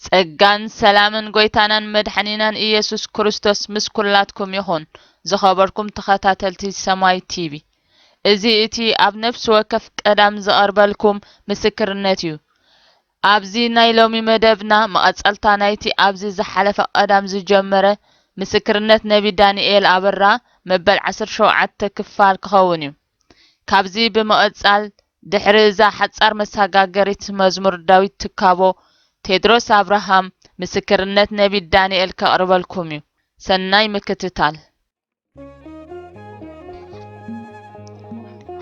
ጸጋን ሰላምን ጎይታናን መድኃኒናን ኢየሱስ ክርስቶስ ምስኩላትኩም ይኹን ዝኸበርኩም ተኸታተልቲ ሰማይ ቲቪ እዚ እቲ ኣብ ነፍሲ ወከፍ ቀዳም ዝቐርበልኩም ምስክርነት እዩ ኣብዚ ናይ ሎሚ መደብና መቐጸልታ ናይቲ ኣብዚ ዝሓለፈ ቀዳም ዝጀመረ ምስክርነት ነቢ ዳንኤል ኣበራ መበል 17 ክፋል ክኸውን እዩ ካብዚ ብመቐጻል ድሕሪ እዛ ሓጻር መሰጋገሪት መዝሙር ዳዊት ትካቦ ቴድሮስ አብርሃም ምስክርነት ነቢ ዳንኤል ከቅርበልኩም እዩ ሰናይ ምክትታል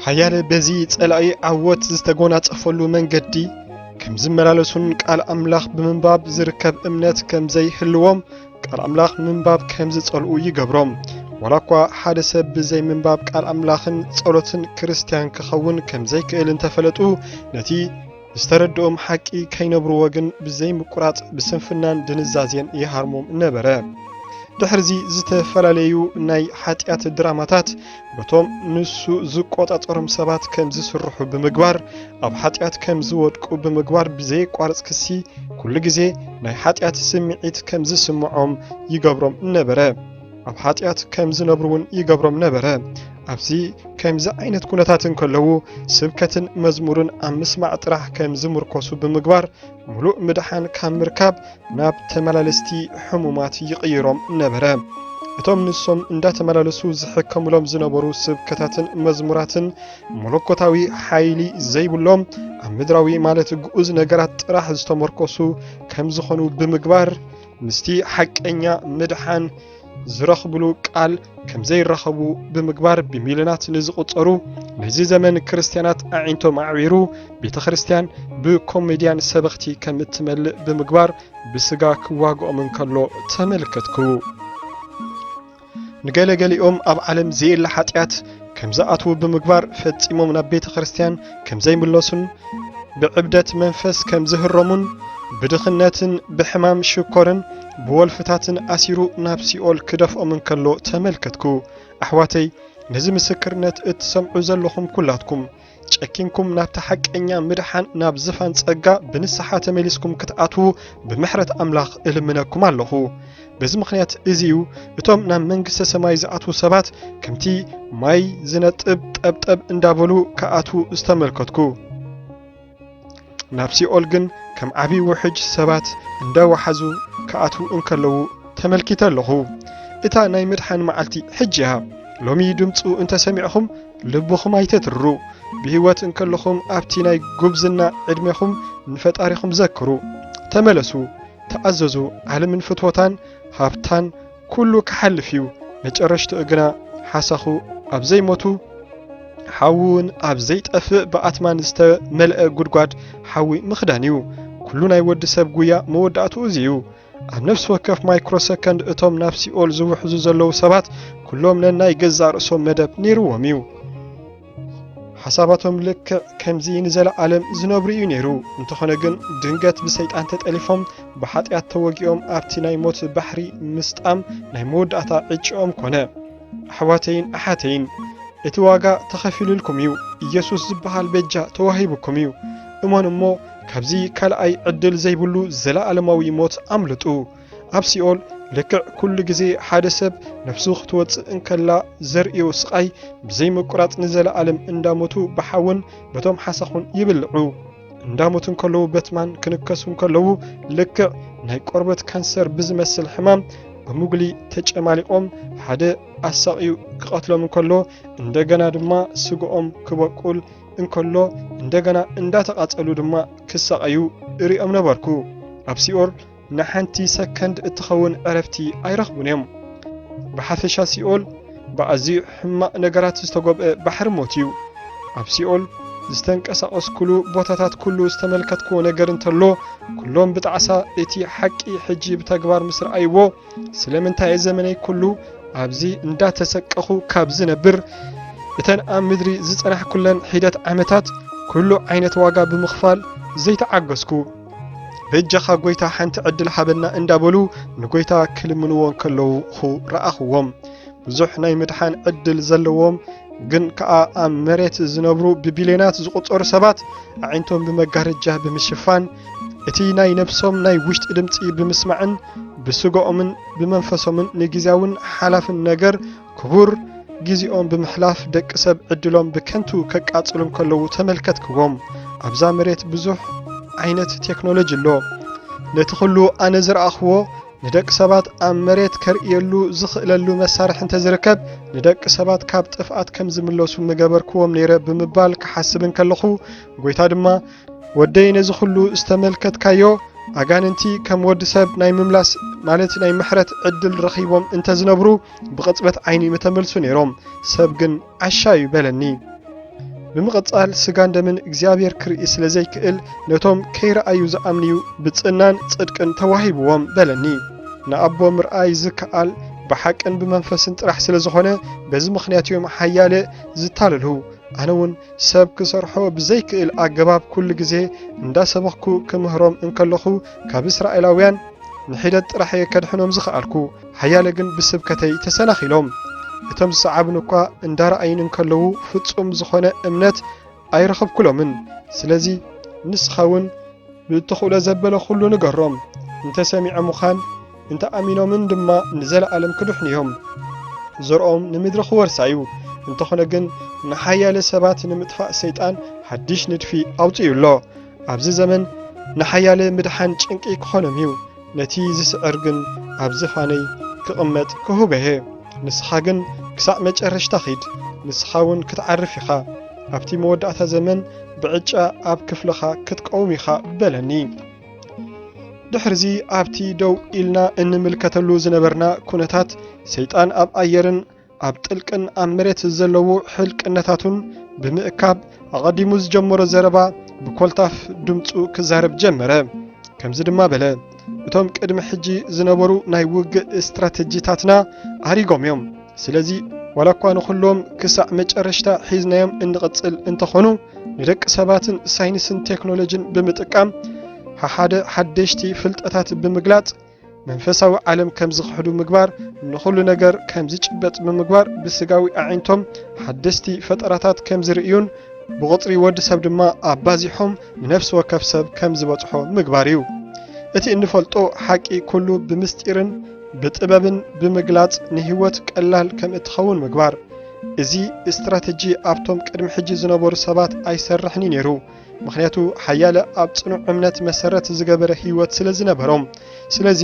ሓያለ በዚ ጸላኢ ዓወት ዝተጎናጸፈሉ መንገዲ ከም ዝመላለሱን ቃል ኣምላኽ ብምንባብ ዝርከብ እምነት ከም ዘይህልዎም ቃል ኣምላኽ ምንባብ ከም ዝጸልኡ ይገብሮም ወላኳ ሓደ ሰብ ብዘይ ምንባብ ቃል ኣምላኽን ጸሎትን ክርስቲያን ክኸውን ከም ዘይክእል እንተፈለጡ ነቲ ዝተረድኦም ሓቂ ከይነብሩ ወግን ብዘይ ምቁራጽ ብስንፍናን ድንዛዝን ይሃርሞም ነበረ ድሕርዚ ዝተፈላለዩ ናይ ሓጢያት ድራማታት በቶም ንሱ ዝቆጣጠሮም ሰባት ከም ዝስርሑ ብምግባር ኣብ ሓጢያት ከም ዝወድቁ ብምግባር ብዘይ ቋርጽ ክሲ ኩሉ ግዜ ናይ ሓጢያት ስምዒት ከም ዝስምዖም ይገብሮም ነበረ ኣብ ሓጢያት ከም ዝነብሩን ይገብሮም ነበረ ኣብዚ ከምዚ ዓይነት ኩነታትን ከለዉ ስብከትን መዝሙርን ኣብ ምስማዕ ጥራሕ ከም ዝምርኮሱ ብምግባር ሙሉእ ምድሓን ካብ ምርካብ ናብ ተመላለስቲ ሕሙማት ይቕይሮም ነበረ እቶም ንሶም እንዳተመላለሱ ዝሕከምሎም ዝነበሩ ስብከታትን መዝሙራትን መለኮታዊ ሓይሊ ዘይብሎም ኣብ ምድራዊ ማለት ግዑዝ ነገራት ጥራሕ ዝተመርኮሱ ከም ዝኾኑ ብምግባር ምስቲ ሓቀኛ ምድሓን ዝረኽብሉ ቃል ከም ዘይረኸቡ ብምግባር ብሚልዮናት ንዝቁጸሩ ነዚ ዘመን ክርስቲያናት ኣዒንቶም ኣዕቢሩ ቤተ ክርስቲያን ብኮሜድያን ሰበኽቲ ከም እትመልእ ብምግባር ብስጋ ክዋግኦም እንከሎ ተመልከትኩ ንገለገሊኦም ኣብ ዓለም ዘየላ ሓጢያት ከም ዝኣትዉ ብምግባር ፈጺሞም ናብ ቤተ ክርስቲያን ከም ዘይምለሱን ብዕብደት መንፈስ ከም ዝህረሙን ብድኽነትን ብሕማም ሽኮርን ብወልፍታትን ኣሲሩ ናብ ሲኦል ክደፍኦም እንከሎ ተመልከትኩ ኣሕዋተይ ነዚ ምስክርነት እትሰምዑ ዘለኹም ኩላትኩም ጨኪንኩም ናብ ተሐቀኛ ምድሓን ናብ ዝፋን ጸጋ ብንስሓ ተመሊስኩም ክትኣትዉ ብምሕረት ኣምላኽ እልምነኩም ኣለኹ በዚ ምኽንያት እዚዩ እቶም ናብ መንግስተ ሰማይ ዝኣትዉ ሰባት ከምቲ ማይ ዝነጥብ ጠብጠብ እንዳበሉ ከኣትዉ ዝተመልከትኩ ናብ ሲኦል ግን ከም ዓቢ ውሕጅ ሰባት እንዳወሓዙ ከኣትዉ እንከለዉ ተመልኪተ ኣለኹ እታ ናይ ምድሓን መዓልቲ ሕጅያ ሎሚ ድምፁ እንተሰሚዕኹም ልብኹም ኣይተትርሩ ብህይወት እንከለኹም ኣብቲ ናይ ጉብዝና ዕድሜኹም ንፈጣሪኹም ዘክሩ ተመለሱ ተኣዘዙ ዓለምን ፍትወታን ሃብታን ኩሉ ክሓልፍ እዩ መጨረሽቱ ግና ሓሳኹ ኣብ ዘይሞቱ ሓውን ኣብ ዘይጠፍእ ብኣትማን ዝተመልአ ጉድጓድ ሓዊ ምኽዳን እዩ ኩሉ ናይ ወዲ ሰብ ጉያ መወዳእቱ እዩ ኣብ ነፍሲ ወከፍ ማይክሮሰከንድ እቶም ናብ ሲኦል ዝውሕዙ ዘለዉ ሰባት ኩሎም ነናይ ገዛ ርእሶም መደብ ነይሩዎም እዩ ሓሳባቶም ልክዕ ከምዚ ንዘለዓለም ዝነብሩ እዩ ነይሩ እንተኾነ ግን ድንገት ብሰይጣን ተጠሊፎም ብሓጢያት ተወጊኦም ኣብቲ ናይ ሞት ባሕሪ ምስጣም ናይ መወዳእታ ዕጭኦም ኮነ ኣሕዋተይን ኣሓተይን እቲ ዋጋ ተኸፊሉልኩም እዩ ኢየሱስ ዝበሃል በጃ ተዋሂብኩም እዩ እሞን እሞ ካብዚ ካልኣይ ዕድል ዘይብሉ ዘለዓለማዊ ሞት ኣምልጡ ኣብ ሲኦል ልክዕ ኩሉ ግዜ ሓደ ሰብ ነፍሱ ክትወፅእ እንከላ ዘርእዮ ስቃይ ብዘይ ምቁራጽ ንዘለዓለም እንዳሞቱ ብሓውን በቶም ሓሳኹን ይብልዑ እንዳሞቱ እንከለዉ በትማን ክንከሱ እንከለዉ ልክዕ ናይ ቆርበት ካንሰር ብዝመስል ሕማም በሙግሊ ተጨማሊቆም ሓደ ኣሳቂዩ ክቐትሎም እንከሎ እንደገና ድማ ስግኦም ክበቁል እንከሎ እንደገና እንዳተቃጸሉ ድማ ክሳቀዩ እሪኦም ነበርኩ ኣብ ሲኦል ንሓንቲ ሰከንድ እትኸውን ዕረፍቲ ኣይረኽቡን እዮም ብሓፈሻ ሲኦል ብኣዝዩ ሕማቕ ነገራት ዝተጎብአ ባሕሪ ሞት እዩ ኣብ ሲኦል ዝተንቀሳቐስ ኩሉ ቦታታት ኩሉ ዝተመልከትክዎ ነገር እንተሎ ኩሎም ብጣዕሳ እቲ ሓቂ ሕጂ ብተግባር ምስ ረኣይዎ ስለምንታይ ዘመነይ ኩሉ ኣብዚ እንዳተሰቀኹ ካብ ዝነብር እተን ኣብ ምድሪ ዝጸናሕ ኩለን ሒደት ዓመታት ኩሉ ዓይነት ዋጋ ብምኽፋል ዘይተዓገስኩ በጃኻ ጎይታ ሓንቲ ዕድል ሓበና እንዳበሉ ንጎይታ ክልምንዎ ከለዉ ረኣኽዎም ብዙሕ ናይ ምድሓን ዕድል ዘለዎም ግን ከኣ ኣብ መሬት ዝነብሩ ብቢልዮናት ዝቁጸሩ ሰባት ኣዒንቶም ብመጋረጃ ብምሽፋን እቲ ናይ ነፍሶም ናይ ውሽጢ ድምጺ ብምስማዕን ብስጋኦምን ብመንፈሶምን ንግዚያውን ሓላፍን ነገር ክቡር ግዚኦም ብምሕላፍ ደቂ ሰብ ዕድሎም ብከንቱ ከቃጽሉን ከለዉ ተመልከትክዎም። ኣብዛ መሬት ብዙሕ ዓይነት ቴክኖሎጂ ኣሎ። ነቲ ኩሉ ኣነ ዝረኣኽዎ ንደቂ ሰባት ኣብ መሬት ከርእየሉ ዝኽእለሉ መሳርሒ እንተዝርከብ ንደቂ ሰባት ካብ ጥፍኣት ከም ዝምለሱ ምገበርክዎም ነይረ ብምባል ክሓስብን ከለኹ ጎይታ ድማ ወደይ ነዚ ኩሉ ዝተመልከትካዮ ኣጋንንቲ ከም ወዲ ሰብ ናይ ምምላስ ማለት ናይ ምሕረት ዕድል ረኺቦም እንተዝነብሩ ብቕጽበት ዓይኒ ምተመልሱ ነይሮም። ሰብ ግን ዓሻዩ በለኒ። ብምቕጻል ስጋን ደምን እግዚኣብሔር ክርኢ ስለ ዘይክእል ነቶም ከይረኣዩ ዝኣምንዩ ብጽናን ጽድቅን ተዋሂብዎም በለኒ። ንኣቦ ምርኣይ ዝከኣል ብሓቅን ብመንፈስን ጥራሕ ስለ ዝኾነ በዚ ምኽንያት እዮም ሓያለ ዝታለልሁ። ኣነ እውን ሰብ ክሰርሖ ብዘይክእል ኣገባብ ኩሉ ግዜ እንዳሰበኽኩ ክምህሮም እንከለኹ ካብ እስራኤላውያን ንሒደት ጥራሕ ከድሕኖም ዝኽኣልኩ፣ ሓያለ ግን ብስብከተይ ተሰናኺሎም። እቶም ዝሰዓብን እኳ እንዳረኣይን እንከለዉ ፍጹም ዝኾነ እምነት ኣይረኸብኩሎምን። ስለዚ ንስኻ እውን ብእትኽእሎ ዘበለ ኩሉ ንገሮም። እንተሰሚዐ ምዃን እንተኣሚኖምን ድማ ንዘለኣለም ክድሕንዮም ዘርኦም ንምድሪ ክወርሳዩ። እንተኾነ ግን ንሓያለ ሰባት ንምጥፋእ ሰይጣን ሓድሽ ንድፊ ኣውፅዩሎ። ኣብዚ ዘመን ንሓያለ ምድሓን ጭንቂ ክኾኖም እዩ። ነቲ ዝስዕር ግን ኣብ ዝፋነይ ክቕመጥ ክሁበየ። ንስኻ ግን ክሳዕ መጨረሽታ ኺድ፣ ንስኻ እውን ክትዓርፍ ኢኻ። ኣብቲ መወዳእታ ዘመን ብዕጫ ኣብ ክፍልኻ ክትቀውም ኢኻ በለኒ። ድሕርዚ ኣብቲ ደው ኢልና እንምልከተሉ ዝነበርና ኩነታት ሰይጣን ኣብ ኣየርን ኣብ ጥልቅን ኣብ መሬት ዘለዉ ሕልቅነታቱን ብምእካብ ኣቐዲሙ ዝጀመሮ ዘረባ ብኰልታፍ ድምፁ ክዛረብ ጀመረ። ከምዚ ድማ በለ፣ እቶም ቅድሚ ሕጂ ዝነበሩ ናይ ውግእ እስትራቴጂታትና ኣሪጎም እዮም። ስለዚ ዋላ እኳ ንኹሎም ክሳዕ መጨረሽታ ሒዝናዮም እንቕጽል እንተኾኑ ንደቂ ሰባትን ሳይንስን ቴክኖሎጅን ብምጥቃም ሓደ ሓደሽቲ ፍልጠታት ብምግላጽ መንፈሳዊ ዓለም ከም ዝኽሕዱ ምግባር፣ ንኹሉ ነገር ከም ዝጭበጥ ብምግባር ብስጋዊ ኣዒንቶም ሓደስቲ ፈጠራታት ከም ዝርእዩን ብቁጽሪ ወዲ ሰብ ድማ ኣባዚሖም ንነፍሲ ወከፍ ሰብ ከም ዝበጽሖ ምግባር እዩ። እቲ እንፈልጦ ሓቂ ኩሉ ብምስጢርን ብጥበብን ብምግላጽ ንህይወት ቀላል ከም እትኸውን ምግባር። እዚ እስትራቴጂ ኣብቶም ቅድሚ ሕጂ ዝነበሩ ሰባት ኣይሰርሕኒ ነይሩ። ምክንያቱ ሓያለ ኣብ ጽኑዕ እምነት መሰረት ዝገበረ ህይወት ስለ ዝነበሮም። ስለዚ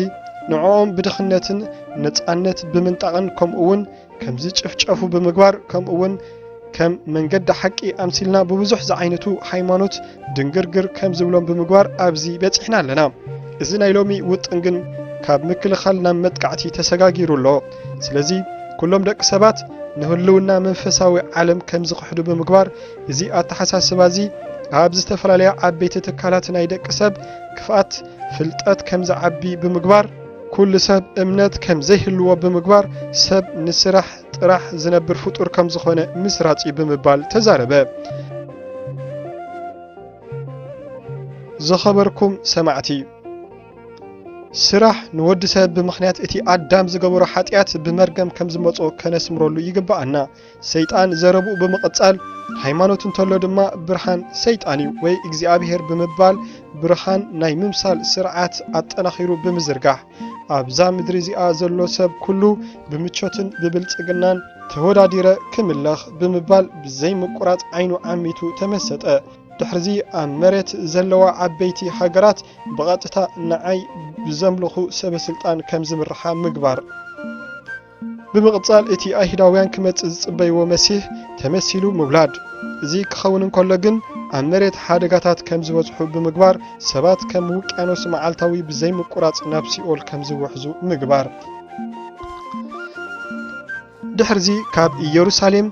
ንዕኦም ብድኽነትን ነጻነት ብምንጣቕን ከምኡውን ከም ዝጭፍጨፉ ብምግባር ከምኡውን ከም መንገዲ ሓቂ ኣምሲልና ብብዙሕ ዝዓይነቱ ሃይማኖት ድንግርግር ከም ዝብሎም ብምግባር ኣብዚ በፂሕና ኣለና። እዚ ናይ ሎሚ ውጥን ግን ካብ ምክልኻል ናብ መጥቃዕቲ ተሰጋጊሩ ኣሎ። ስለዚ ኩሎም ደቂ ሰባት ንህልውና መንፈሳዊ ዓለም ከም ዝኽሕዱ ብምግባር እዚ ኣተሓሳስባ እዚ ኣብ ዝተፈላለያ ዓበይቲ ትካላት ናይ ደቂ ሰብ ክፍኣት ፍልጠት ከም ዝዓቢ ብምግባር ኩሉ ሰብ እምነት ከም ዘይህልዎ ብምግባር ሰብ ንስራሕ ጥራሕ ዝነብር ፍጡር ከም ዝኾነ ምስራጺ ብምባል ተዛረበ። ዘኸበርኩም ሰማዕቲ፣ ስራሕ ንወዲ ሰብ ብምኽንያት እቲ ኣዳም ዝገበሮ ሓጢኣት ብመርገም ከም ዝመጾ ከነስምረሉ ይግባአና። ሰይጣን ዘረብኡ ብምቕጻል ሃይማኖት እንተሎ ድማ ብርሃን ሰይጣን እዩ ወይ እግዚኣብሔር ብምባል ብርሃን ናይ ምምሳል ስርዓት ኣጠናኺሩ ብምዝርጋሕ ኣብዛ ምድሪ እዚኣ ዘሎ ሰብ ኩሉ ብምቾትን ብብልጽግናን ተወዳዲረ ክምለኽ ብምባል ብዘይ ምቁራጽ ዓይኑ ዓሚቱ ተመሰጠ። ድሕርዚ ኣብ መሬት ዘለዋ ዓበይቲ ሃገራት ብቐጥታ ንዓይ ብዘምልኹ ሰበስልጣን ከም ዝምርሓ ምግባር። ብምቕጻል እቲ ኣይሁዳውያን ክመጽእ ዝጽበይዎ መሲሕ ተመሲሉ ምውላድ። እዚ ክኸውን እንከሎ ግን ኣብ መሬት ሓደጋታት ከም ዝበጽሑ ብምግባር ሰባት ከም ውቅያኖስ መዓልታዊ ብዘይ ምቁራጽ ናብ ሲኦል ከም ዝውሕዙ ምግባር። ድሕርዚ ካብ ኢየሩሳሌም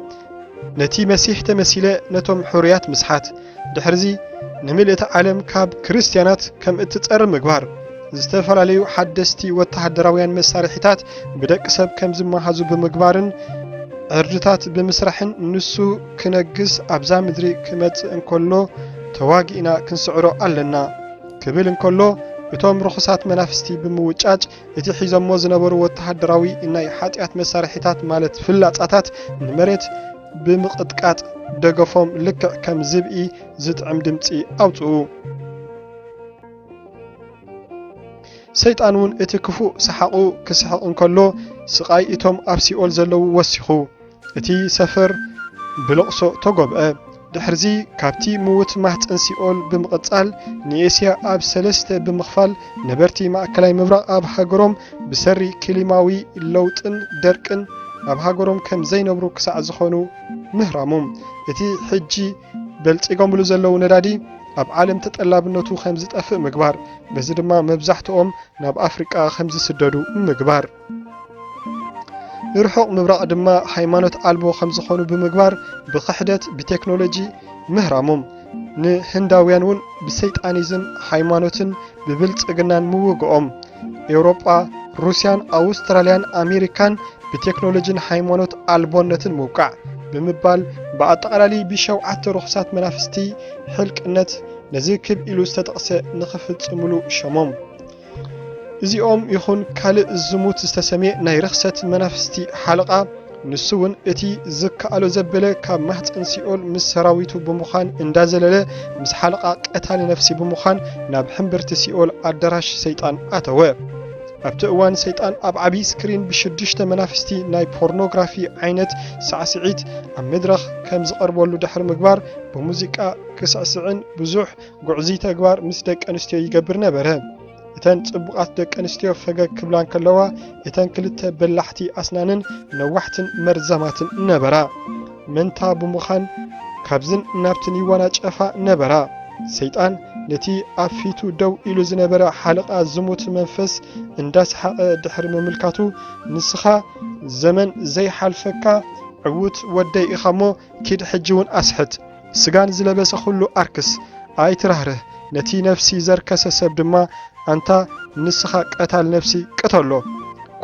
ነቲ መሲሕ ተመሲለ ነቶም ሕሩያት ምስሓት። ድሕርዚ ንምልእቲ ዓለም ካብ ክርስቲያናት ከም እትጸር ምግባር። ዝተፈላለዩ ሓደስቲ ወተሃደራውያን መሳርሒታት ብደቂ ሰብ ከም ዝመሃዙ ብምግባርን ዕርድታት ብምስራሕን ንሱ ክነግስ ኣብዛ ምድሪ ክመጽእ እንከሎ ተዋጊእና ክንስዕሮ ኣለና ክብል እንከሎ እቶም ርኹሳት መናፍስቲ ብምውጫጭ እቲ ሒዞሞ ዝነበሩ ወተሃደራዊ ናይ ሓጢኣት መሳርሒታት ማለት ፍላጻታት ንመሬት ብምቕጥቃጥ ደገፎም ልክዕ ከም ዝብኢ ዝጥዕም ድምፂ ኣውፅኡ። ሰይጣን እውን እቲ ክፉእ ሰሓቁ ክስሕቕ እንከሎ ስቃይ እቶም ኣብ ሲኦል ዘለው ወሲኹ እቲ ሰፈር ብልቕሶ ተጎብአ ድሕርዚ ካብቲ ምውት ማህፀን ሲኦል ብምቕጻል ንኤስያ ኣብ 3 ብምኽፋል ነበርቲ ማእከላይ ምብራቕ ኣብ ሃገሮም ብሰሪ ክሊማዊ ለውጥን ደርቅን ኣብ ሃገሮም ከም ዘይነብሩ ክሳዕ ዝኾኑ ምህራሞም እቲ ሕጂ በልጽጎምሉ ዘለው ነዳዲ ኣብ ዓለም ተጠላብነቱ ከም ዝጠፍእ ምግባር በዚ ድማ መብዛሕትኦም ናብ ኣፍሪቃ ከም ዝስደዱ ምግባር ንርሑቕ ምብራቕ ድማ ሃይማኖት ኣልቦ ከም ዝኾኑ ብምግባር ብኽሕደት ብቴክኖሎጂ ምህራሞም ንህንዳውያን እውን ብሰይጣኒዝም ሃይማኖትን ብብልጽግናን ምውግኦም ኤውሮጳ ሩስያን ኣውስትራልያን ኣሜሪካን ብቴክኖሎጂን ሃይማኖት ኣልቦነትን ምውቃዕ ብምባል ብኣጠቃላሊ ብሸውዓተ ርኹሳት መናፍስቲ ሕልቅነት ነዚ ክብ ኢሉ ዝተጠቕሰ ንኽፍጽምሉ ሸሞም እዚኦም ይኹን ካልእ ዝሙት ዝተሰምየ ናይ ርኽሰት መናፍስቲ ሓለቓ ንሱ እውን እቲ ዝከኣሎ ዘበለ ካብ ማህፀን ሲኦል ምስ ሰራዊቱ ብምዃን እንዳዘለለ ምስ ሓለቓ ቀታሊ ነፍሲ ብምዃን ናብ ሕምብርቲ ሲኦል ኣዳራሽ ሰይጣን ኣተወ ኣብቲ እዋን ሰይጣን ኣብ ዓብይ ስክሪን ብሽዱሽተ መናፍስቲ ናይ ፖርኖግራፊ ዓይነት ሳዕስዒት ኣብ መድረኽ ከም ዝቐርበሉ ድሕሪ ምግባር ብሙዚቃ ክስዕስዕን ብዙሕ ጉዕዚ ተግባር ምስ ደቂ ኣንስትዮ ይገብር ነበረ እተን ጽቡቓት ደቂ ኣንስትዮ ፈገግ ክብላን ከለዋ እተን ክልተ በላሕቲ ኣስናንን ነዋሕትን መርዘማትን ነበራ መንታ ብምዃን ካብዝን ናብትን ይወናጨፋ ነበራ ሰይጣን ነቲ ኣብ ፊቱ ደው ኢሉ ዝነበረ ሓለቓ ዝሙት መንፈስ እንዳሰሓቐ ድሕሪ ምምልካቱ ንስኻ ዘመን ዘይሓልፈካ ዕውት ወደይ ኢኻ እሞ ኪድ ሕጂ እውን ኣስሕት ስጋን ዝለበሰ ኩሉ ኣርክስ ኣይትራህርህ ነቲ ነፍሲ ዘርከሰ ሰብ ድማ ኣንታ ንስኻ ቀታል ነፍሲ ቅተሎ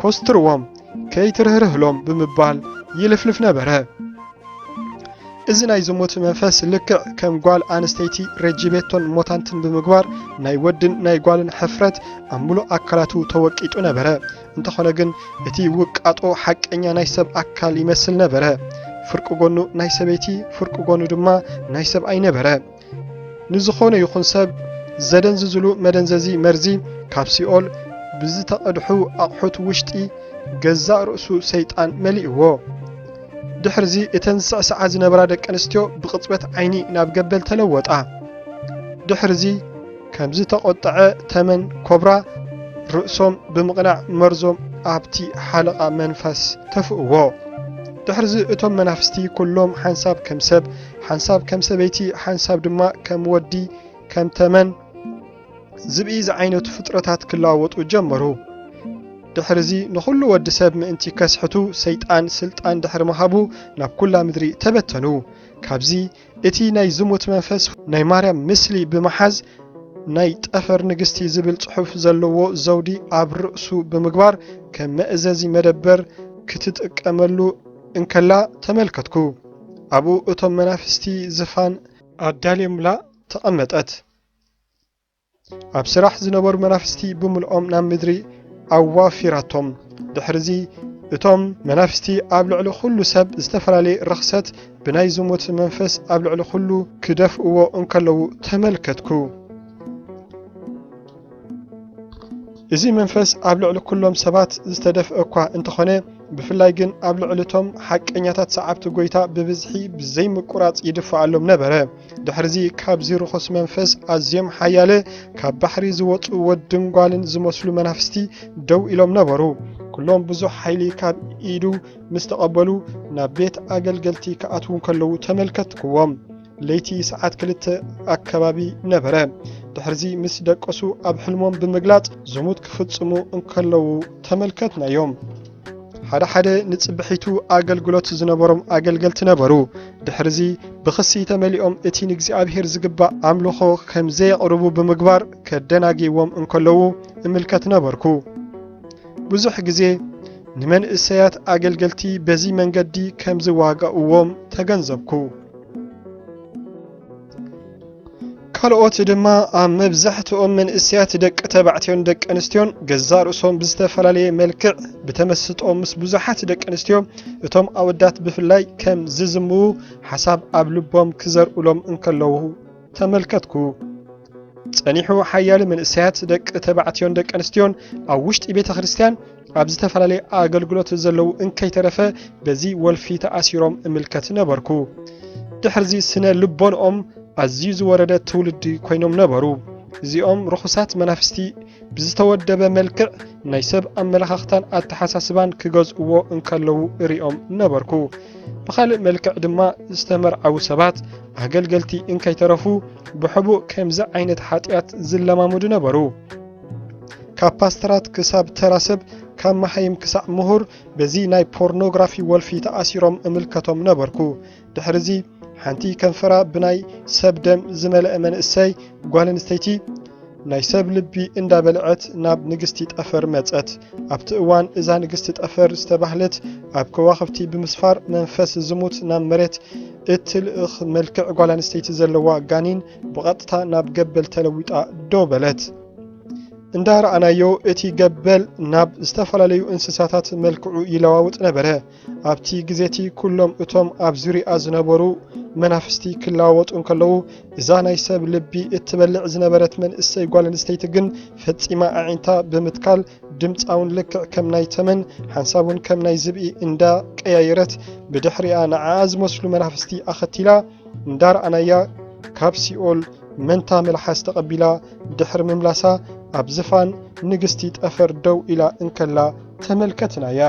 ኮስትርዎም ከይትርህርህሎም ብምባል ይልፍልፍ ነበረ እዚ ናይ ዝሙት መንፈስ ልክዕ ከም ጓል ኣንስተይቲ ረጅቤቶን ሞታንትን ብምግባር ናይ ወድን ናይ ጓልን ሕፍረት ኣብ ሙሉእ ኣካላቱ ተወቂጡ ነበረ እንተኾነ ግን እቲ ውቃጦ ሓቀኛ ናይ ሰብ ኣካል ይመስል ነበረ ፍርቂ ጎኑ ናይ ሰበይቲ ፍርቂ ጎኑ ድማ ናይ ሰብ ኣይነበረ ንዝኾነ ይኹን ሰብ ዘደንዝዝሉ መደንዘዚ መርዚ ካብ ሲኦል ብዝተቐድሑ ኣቕሑት ውሽጢ ገዛእ ርእሱ ሰይጣን መሊእዎ ድሕርዚ እተን ዝስዕስዓ ዝነበራ ደቂ ኣንስትዮ ብቕፅበት ዓይኒ ናብ ገበል ተለወጣ ድሕርዚ ከም ዝተቆጠዐ ተመን ኮብራ ርእሶም ብምቕናዕ መርዞም ኣብቲ ሓለቓ መንፈስ ተፍእዎ ድሕርዚ እቶም መናፍስቲ ኩሎም ሓንሳብ ከም ሰብ ሓንሳብ ከም ሰበይቲ ሓንሳብ ድማ ከም ወዲ ከም ተመን ዝብኢ ዝዓይነቱ ፍጥረታት ክለዋወጡ ጀመሩ ድሕርዚ ንኹሉ ወዲ ሰብ ምእንቲ ከስሕቱ ሰይጣን ስልጣን ድሕሪ መሃቡ ናብ ኩላ ምድሪ ተበተኑ ካብዚ እቲ ናይ ዝሙት መንፈስ ናይ ማርያም ምስሊ ብምሓዝ ናይ ጠፈር ንግስቲ ዝብል ጽሑፍ ዘለዎ ዘውዲ ኣብ ርእሱ ብምግባር ከም መእዘዚ መደበር ክትጥቀመሉ እንከላ ተመልከትኩ ኣብኡ እቶም መናፍስቲ ዝፋን ኣዳልየምላ ተቐመጠት ኣብ ስራሕ ዝነበሩ መናፍስቲ ብምልኦም ናብ ምድሪ ኣዋፊራቶም ድሕርዚ እቶም መናፍስቲ ኣብ ልዕሊ ኩሉ ሰብ ዝተፈላለየ ርኽሰት ብናይ ዝሙት መንፈስ ኣብ ልዕሊ ኩሉ ክደፍእዎ እንከለዉ ተመልከትኩ እዚ መንፈስ ኣብ ልዕሊ ኩሎም ሰባት ዝተደፍአ እኳ እንተኾነ ብፍላይ ግን ኣብ ልዕሊቶም ሓቀኛታት ሰዓብቲ ጎይታ ብብዝሒ ብዘይምቁራጽ ይድፍዓሎም ነበረ ድሕርዚ ካብዚ ርኹስ መንፈስ ኣዝዮም ሓያለ ካብ ባሕሪ ዝወፁ ወድን ጓልን ዝመስሉ መናፍስቲ ደው ኢሎም ነበሩ ኩሎም ብዙሕ ሓይሊ ካብ ኢዱ ምስ ተቐበሉ ናብ ቤት ኣገልገልቲ ክኣትዉ ከለዉ ተመልከትክዎም ለይቲ ሰዓት 2 ኣከባቢ ነበረ ድሕርዚ ምስ ደቀሱ ኣብ ሕልሞም ብምግላጽ ዝሙት ክፍጽሙ እንከለዉ ተመልከትናዮም ሓደ ሓደ ንጽብሒቱ ኣገልግሎት ዝነበሮም ኣገልገልቲ ነበሩ ድሕርዚ ብኽሲ ተመሊኦም እቲ ንእግዚኣብሔር ዝግባእ ኣምልኾ ከም ዘየቕርቡ ብምግባር ከደናጊዎም እንከለዉ እምልከት ነበርኩ ብዙሕ ግዜ ንመንእሰያት ኣገልገልቲ በዚ መንገዲ ከም ዝዋጋእዎም ተገንዘብኩ ካልኦት ድማ ኣብ መብዛሕትኦም መንእሰያት ደቂ ተባዕትዮን ደቂ ኣንስትዮን ገዛእ ርእሶም ብዝተፈላለየ መልክዕ ብተመስጦም ምስ ብዙሓት ደቂ ኣንስትዮ እቶም ኣወዳት ብፍላይ ከም ዝዝምዉ ሓሳብ ኣብ ልቦም ክዘርእሎም እንከለዉ ተመልከትኩ ጸኒሑ ሓያል መንእሰያት ደቂ ተባዕትዮን ደቂ ኣንስትዮን ኣብ ውሽጢ ቤተ ክርስቲያን ኣብ ዝተፈላለየ ኣገልግሎት ዘለዉ እንከይተረፈ በዚ ወልፊ ተኣሲሮም እምልከት ነበርኩ። ድሕርዚ ስነ ልቦንኦም ኣዝዩ ዝወረደ ትውልዲ ኮይኖም ነበሩ። እዚኦም ርኹሳት መናፍስቲ ብዝተወደበ መልክዕ ናይ ሰብ ኣመለኻኽታን ኣተሓሳስባን ክገዝእዎ እንከለዉ እሪኦም ነበርኩ። ብኻልእ መልክዕ ድማ ዝተመርዓዉ ሰባት ኣገልገልቲ እንከይተረፉ ብሕቡእ ከምዚ ዓይነት ሓጢኣት ዝለማመዱ ነበሩ። ካብ ፓስተራት ክሳብ ተራሰብ ካብ መሃይም ክሳብ ምሁር በዚ ናይ ፖርኖግራፊ ወልፊ ተኣሲሮም እምልከቶም ነበርኩ። ድሕርዚ ሓንቲ ከንፈራ ብናይ ሰብ ደም ዝመልአ መንእሰይ ጓል ኣንስተይቲ ናይ ሰብ ልቢ እንዳበልዐት ናብ ንግስቲ ጠፈር መጸት። ኣብቲ እዋን እዛ ንግስቲ ጠፈር ዝተባህለት ኣብ ከዋኽብቲ ብምስፋር መንፈስ ዝሙት ናብ መሬት እትልእኽ መልክዕ ጓል ኣንስተይቲ ዘለዋ ጋኒን ብቐጥታ ናብ ገበል ተለዊጣ ደው በለት። እንዳረኣናዮ እቲ ገበል ናብ ዝተፈላለዩ እንስሳታት መልክዑ ይለዋውጥ ነበረ። ኣብቲ ግዜቲ ኩሎም እቶም ኣብ ዙርያ ዝነበሩ መናፍስቲ ክለዋወጡ እንከለዉ እዛ ናይ ሰብ ልቢ እትበልዕ ዝነበረት መንእሰይ ጓል ኣንስተይቲ ግን ፈጺማ ኣዒንታ ብምትካል ድምፃውን ልክዕ ከም ናይ ተመን ሓንሳቡን ከም ናይ ዝብኢ እንዳቀያየረት ብድሕሪኣ ንዓኣ ዝመስሉ መናፍስቲ ኣኸቲላ እንዳረኣናያ ካብ ሲኦል መንታ መልሓስ ተቐቢላ ድሕሪ ምምላሳ ኣብ ዝፋን ንግስቲ ጠፈር ደው ኢላ እንከላ ተመልከትናያ።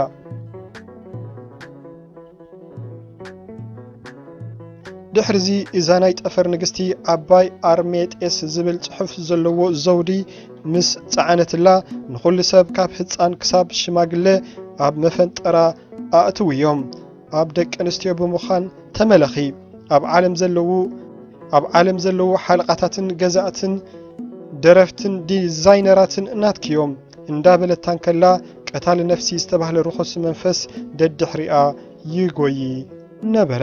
ድሕርዚ እዛ ናይ ጠፈር ንግስቲ ኣባይ ኣርሜጤስ ዝብል ጽሑፍ ዘለዎ ዘውዲ ምስ ጸዓነትላ ንኹሉ ሰብ ካብ ህፃን ክሳብ ሽማግለ ኣብ መፈንጠራ ኣእትውዮም። ኣብ ደቂ ኣንስትዮ ብምዃን ተመለኺ። ኣብ ዓለም ዘለዉ ሓለቓታትን ገዛእትን ደረፍትን ዲዛይነራትን እናትክዮም እንዳበለታን ከላ ቀታሊ ነፍሲ ዝተባህለ ርኹስ መንፈስ ደድሕሪኣ ይጎይ ነበረ።